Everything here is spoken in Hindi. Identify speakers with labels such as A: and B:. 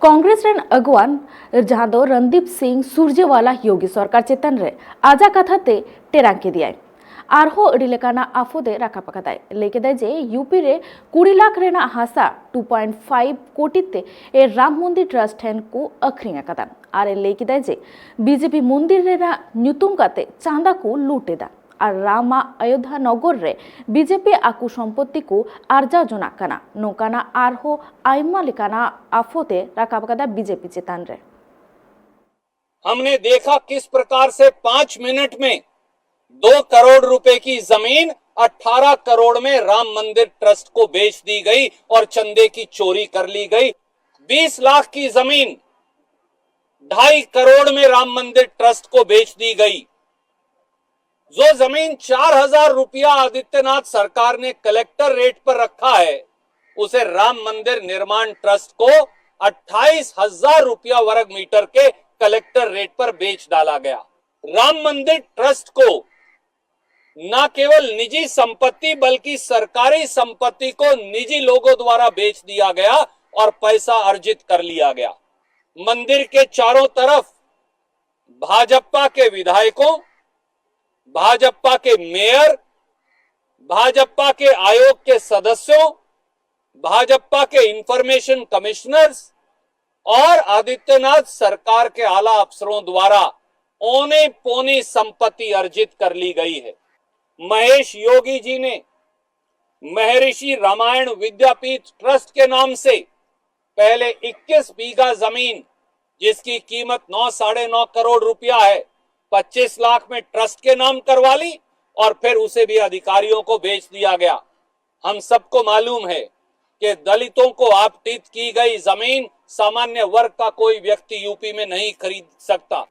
A: कांग्रेस रेन अगवान जहां दो रणदीप सिंह सुरजेवाला योगी सरकार चेतन रे आजा कथा ते टेरांके दिया आरहो अड़ी लेकाना आफोदे राखा पकादाय लेकेदाय जे यूपी रे 20 लाख रेना हासा 2.5 कोटी ते ए राम मंदिर ट्रस्ट हेन को अखरिंग अकादा आरे लेकेदाय जे बीजेपी मंदिर रेना न्यूतुम काते चांदा को लूटेदा और रामा अयोध्या नगर रे बीजेपी आकु सम्पत्ति को आर्जा जोना काना नोकाना आरहो आइमा लेकाना आफोते राकाबकादा बीजेपी चेतान रे।
B: हमने देखा किस प्रकार से 5 मिनट में 2 करोड़ रुपए की जमीन 18 करोड़ में राम मंदिर ट्रस्ट को बेच दी गई और चंदे की चोरी कर ली गई। 20 लाख की जमीन 2.5 करोड़ में राम मंदिर ट्रस्ट को बेच दी गई। जो जमीन 4,000 रुपया आदित्यनाथ सरकार ने कलेक्टर रेट पर रखा है उसे राम मंदिर निर्माण ट्रस्ट को 28,000 रुपया वर्ग मीटर के कलेक्टर रेट पर बेच डाला गया। राम मंदिर ट्रस्ट को न केवल निजी संपत्ति बल्कि सरकारी संपत्ति को निजी लोगों द्वारा बेच दिया गया और पैसा अर्जित कर लिया गया। मंदिर के चारों तरफ भाजपा के विधायकों, भाजपा के मेयर, भाजपा के आयोग के सदस्यों, भाजपा के इंफॉर्मेशन कमिश्नर्स और आदित्यनाथ सरकार के आला अफसरों द्वारा औने पौने संपत्ति अर्जित कर ली गई है। महेश योगी जी ने महर्षि रामायण विद्यापीठ ट्रस्ट के नाम से पहले 21 बीघा जमीन जिसकी कीमत 9-9.5 करोड़ रुपया है 25 लाख में ट्रस्ट के नाम करवा ली और फिर उसे भी अधिकारियों को बेच दिया गया। हम सबको मालूम है कि दलितों को आवंटित की गई जमीन सामान्य वर्ग का कोई व्यक्ति यूपी में नहीं खरीद सकता।